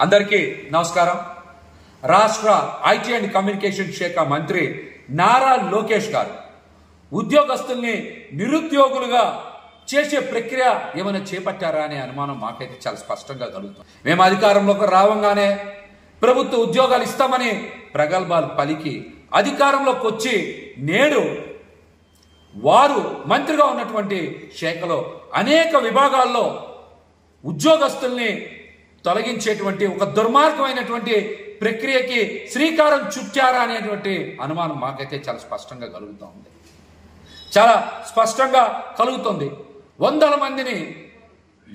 అందరికీ నమస్కారం. రాష్ట్ర ఐటీ అండ్ కమ్యూనికేషన్ శాఖ మంత్రి నారా లోకేష్ గారు ఉద్యోగస్తుల్ని నిరుద్యోగులుగా చేసే ప్రక్రియ ఏమైనా చేపట్టారా అనే అనుమానం మాకైతే చాలా స్పష్టంగా కలుగుతుంది. మేము అధికారంలోకి రావంగానే ప్రభుత్వ ఉద్యోగాలు ఇస్తామని ప్రగల్భాలు పలికి అధికారంలోకి వచ్చి నేడు వారు మంత్రిగా ఉన్నటువంటి శాఖలో అనేక విభాగాల్లో ఉద్యోగస్తుల్ని తొలగించేటువంటి ఒక దుర్మార్గమైనటువంటి ప్రక్రియకి శ్రీకారం చుట్టారా అనేటువంటి అనుమానం మాకైతే చాలా స్పష్టంగా కలుగుతుంది. చాలా స్పష్టంగా కలుగుతుంది. వందల మందిని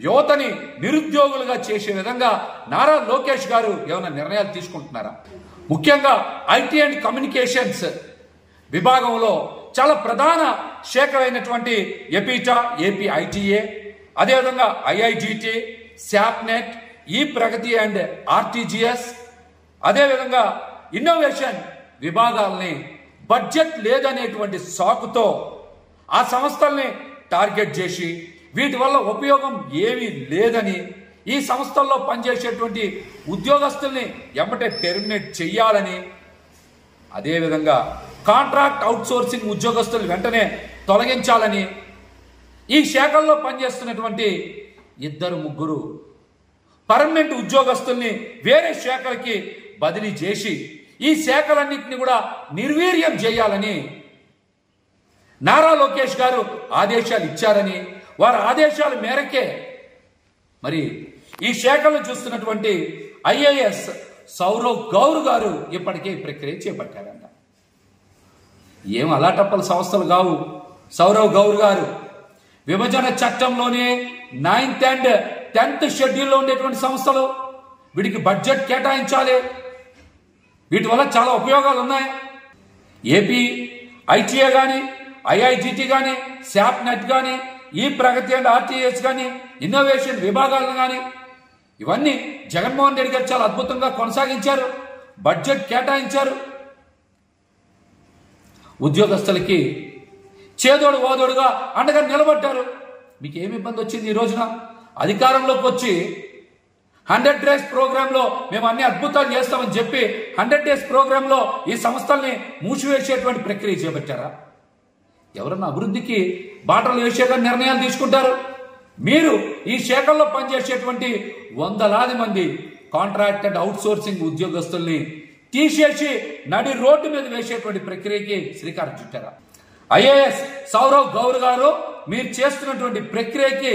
యువతని నిరుద్యోగులుగా చేసే విధంగా నారా లోకేష్ గారు ఏమైనా నిర్ణయాలు తీసుకుంటున్నారా? ముఖ్యంగా ఐటీ అండ్ కమ్యూనికేషన్స్ విభాగంలో చాలా ప్రధాన శాఖ అయినటువంటి ఎపిటా, ఏపీ ఐటీఏ, అదేవిధంగా ఐఐజిటి, శాప్నెట్, ఈ ప్రగతి అండ్ ఆర్టీజీఎస్, అదేవిధంగా ఇన్నోవేషన్ విభాగాల్ని బడ్జెట్ లేదనేటువంటి సాకుతో ఆ సంస్థల్ని టార్గెట్ చేసి వీటి వల్ల ఉపయోగం ఏమీ లేదని ఈ సంస్థల్లో పనిచేసేటువంటి ఉద్యోగస్తుల్ని ఎమ్మటే టెర్మినేట్ చెయ్యాలని, అదేవిధంగా కాంట్రాక్ట్ అవుట్సోర్సింగ్ ఉద్యోగస్తులు వెంటనే తొలగించాలని ఈ శాఖల్లో పనిచేస్తున్నటువంటి 2-3 పర్మనెంట్ ఉద్యోగస్తుల్ని వేరే శాఖలకి బదిలీ చేసి ఈ శాఖలన్నింటినీ కూడా నిర్వీర్యం చేయాలని నారా లోకేష్ గారు ఆదేశాలు ఇచ్చారని, వారి ఆదేశాల మేరకే మరి ఈ శాఖలను చూస్తున్నటువంటి ఐఏఎస్ సౌరవ్ గౌర్ గారు ఇప్పటికే ఈ ప్రక్రియ చేపట్టారంట. ఏం అలాటప్పల సంస్థలు కావు సౌరవ్ గౌర్ గారు. విభజన చట్టంలోనే 9th and 10th షెడ్యూల్లో ఉండేటువంటి సంస్థలు. వీటికి బడ్జెట్ కేటాయించాలి. వీటి వల్ల చాలా ఉపయోగాలు ఉన్నాయి. ఏపీ ఐటీఏ కానీ, ఐఐజిటి కానీ, శాప్నెట్ కానీ, ఈ ప్రగతి అండ్ ఆర్టీఎస్ కానీ, ఇన్నోవేషన్ విభాగాలను కానీ ఇవన్నీ జగన్మోహన్ రెడ్డి గారు చాలా అద్భుతంగా కొనసాగించారు. బడ్జెట్ కేటాయించారు. ఉద్యోగస్తులకి చేదోడు ఓదోడుగా అండగా నిలబడ్డారు. మీకు ఏమి ఇబ్బంది వచ్చింది? ఈ రోజున అధికారంలోకి వచ్చి 100 days ప్రోగ్రాంలో మేము అన్ని అద్భుతాలు చేస్తామని చెప్పి 100 days ప్రోగ్రాంలో ఈ సంస్థల్ని మూసివేసేటువంటి ప్రక్రియ చేపట్టారా? ఎవరన్నా అభివృద్ధికి బాటలు వేసేగా నిర్ణయాలు తీసుకుంటారు. మీరు ఈ శాఖల్లో పనిచేసేటువంటి వందలాది మంది కాంట్రాక్ట్ అండ్ అవుట్సోర్సింగ్ ఉద్యోగస్తుల్ని తీసేసి నడి రోడ్డు మీద వేసేటువంటి ప్రక్రియకి శ్రీకారం చుట్టారా? ఐఏఎస్ సౌరవ్ గౌర్ గారు మీరు చేస్తున్నటువంటి ప్రక్రియకి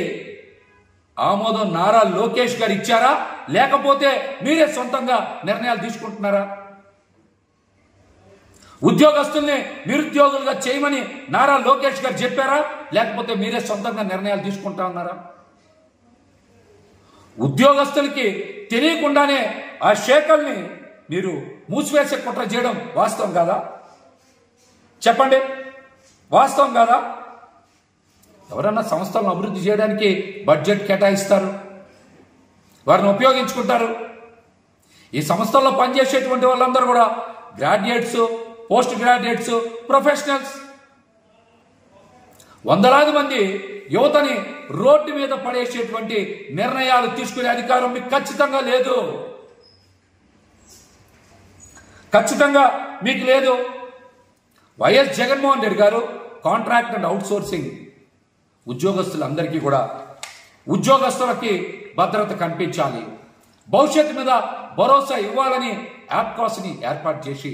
ఆమోదం నారా లోకేష్ గారు ఇచ్చారా, లేకపోతే మీరే సొంతంగా నిర్ణయాలు తీసుకుంటున్నారా? ఉద్యోగస్తుల్ని నిరుద్యోగులుగా చేయమని నారా లోకేష్ గారు చెప్పారా, లేకపోతే మీరే సొంతంగా నిర్ణయాలు తీసుకుంటా ఉన్నారా? ఉద్యోగస్తులకి తెలియకుండానే ఆ శాఖల్ని మీరు మూసివేసే కుట్ర చేయడం వాస్తవం కాదా? చెప్పండి, వాస్తవం కాదా? ఎవరన్నా సంస్థలను అభివృద్ధి చేయడానికి బడ్జెట్ కేటాయిస్తారు, వారిని ఉపయోగించుకుంటారు. ఈ సంస్థల్లో పనిచేసేటువంటి వాళ్ళందరూ కూడా గ్రాడ్యుయేట్స్, పోస్ట్ గ్రాడ్యుయేట్స్, ప్రొఫెషనల్స్. వందలాది మంది యువతని రోడ్డు మీద పడేసేటువంటి నిర్ణయాలు తీసుకునే అధికారం మీకు ఖచ్చితంగా లేదు. ఖచ్చితంగా మీకు లేదు. వైఎస్ జగన్మోహన్ రెడ్డి గారు కాంట్రాక్ట్ అండ్ అవుట్సోర్సింగ్ ఉద్యోగస్తులందరికీ కూడా ఉద్యోగస్తులకి భద్రత కల్పించాలి, భవిష్యత్తు మీద భరోసా ఇవ్వాలని యాప్కాస్ని ఏర్పాటు చేసి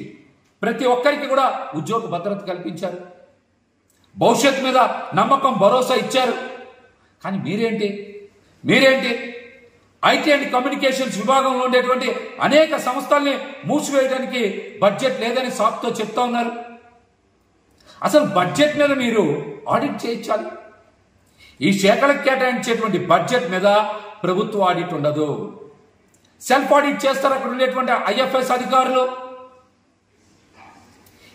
ప్రతి ఒక్కరికి కూడా ఉద్యోగ భద్రత కల్పించారు. భవిష్యత్తు మీద నమ్మకం, భరోసా ఇచ్చారు. కానీ మీరేంటి ఐటీ అండ్ కమ్యూనికేషన్స్ విభాగంలో ఉండేటువంటి అనేక సంస్థల్ని మూసివేయడానికి బడ్జెట్ లేదని సాకుతో చెప్తా ఉన్నారు. అసలు బడ్జెట్ మీద మీరు ఆడిట్ చేయించాలి. ఈ శాఖలకు కేటాయించేటువంటి బడ్జెట్ మీద ప్రభుత్వ ఆడిట్ ఉండదు. సెల్ఫ్ ఆడిట్ చేస్తారు అక్కడ ఉండేటువంటి ఐఎఫ్ఎస్ అధికారులు.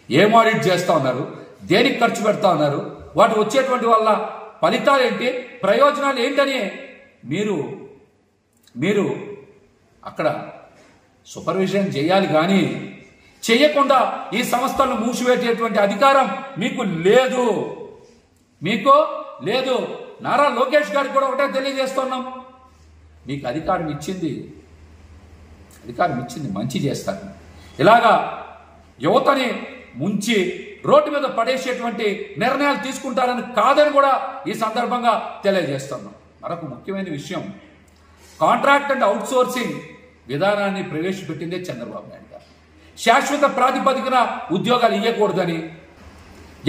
ఏం ఆడిట్ చేస్తా ఉన్నారు, దేనికి ఖర్చు పెడతా ఉన్నారు, వాటి వచ్చేటువంటి వల్ల ఫలితాలు ఏంటి, ప్రయోజనాలు ఏంటని మీరు అక్కడ సూపర్విజన్ చేయాలి. కానీ చేయకుండా ఈ సంస్థలను మూసివేసేటువంటి అధికారం మీకు లేదు. నారా లోకేష్ గారికి కూడా ఒకటే తెలియజేస్తున్నాం, మీకు అధికారం ఇచ్చింది అధికారం ఇచ్చింది మంచి చేస్తారు. ఇలాగా యువతని ముంచి రోడ్డు మీద పడేసేటువంటి నిర్ణయాలు తీసుకుంటారని కాదని కూడా ఈ సందర్భంగా తెలియజేస్తున్నాం. మరొక ముఖ్యమైన విషయం, కాంట్రాక్ట్ అండ్ అవుట్సోర్సింగ్ విధానాన్ని ప్రవేశపెట్టిందే చంద్రబాబు నాయుడు గారు. శాశ్వత ప్రాతిపదికన ఉద్యోగాలు ఇవ్వకూడదని,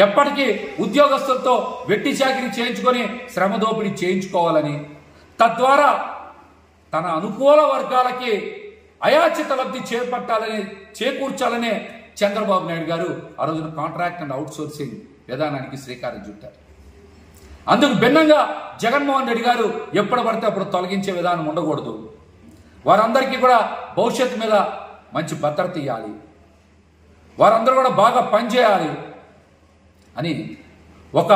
ఎప్పటికీ ఉద్యోగస్తులతో వెట్టి చాకిరీ చేయించుకొని శ్రమ దోపిడీ చేయించుకోవాలని, తద్వారా తన అనుకూల వర్గాలకి అయాచిత లబ్ధి చేకూర్చాలనే చంద్రబాబు నాయుడు గారు ఆ రోజున కాంట్రాక్ట్ అండ్ అవుట్సోర్సింగ్ విధానానికి శ్రీకారం చుట్టారు. అందుకు భిన్నంగా జగన్మోహన్ రెడ్డి గారు ఎప్పుడు పడితే అప్పుడు తొలగించే విధానం ఉండకూడదు, వారందరికీ కూడా భవిష్యత్తు మీద మంచి భద్రత ఇవ్వాలి, వారందరూ కూడా బాగా పనిచేయాలి అని ఒక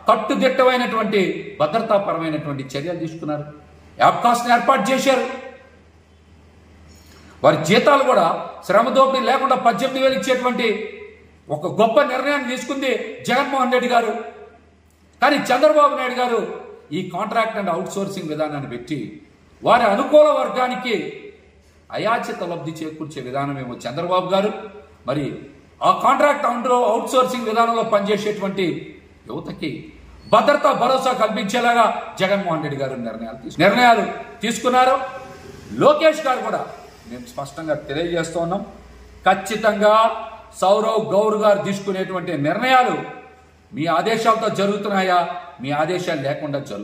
కట్టుదిట్టమైనటువంటి భద్రతాపరమైనటువంటి చర్యలు తీసుకున్నారు. యాప్కాస్ట్ని ఏర్పాటు చేశారు. వారి జీతాలు కూడా శ్రమ దోపిడీ లేకుండా 18,000 ఇచ్చేటువంటి ఒక గొప్ప నిర్ణయాన్ని తీసుకుంది జగన్మోహన్ రెడ్డి గారు. కానీ చంద్రబాబు నాయుడు గారు ఈ కాంట్రాక్ట్ అండ్ అవుట్సోర్సింగ్ విధానాన్ని పెట్టి వారి అనుకూల వర్గానికి అయాచిత లబ్ధి చేకూర్చే విధానమేమో చంద్రబాబు గారు, మరి ఆ కాంట్రాక్ట్ అవుట్సోర్సింగ్ విధానంలో పనిచేసేటువంటి యువతకి భద్రతా భరోసా కల్పించేలాగా జగన్మోహన్ రెడ్డి గారు నిర్ణయాలు తీసుకున్నారు. లోకేష్ గారు కూడా మేము స్పష్టంగా తెలియజేస్తూ ఉన్నాం, ఖచ్చితంగా సౌరవ్ గౌర్ గారు తీసుకునేటువంటి నిర్ణయాలు మీ ఆదేశాలతో జరుగుతున్నాయా, మీ ఆదేశాలు లేకుండా జరుగుతున్నాయి.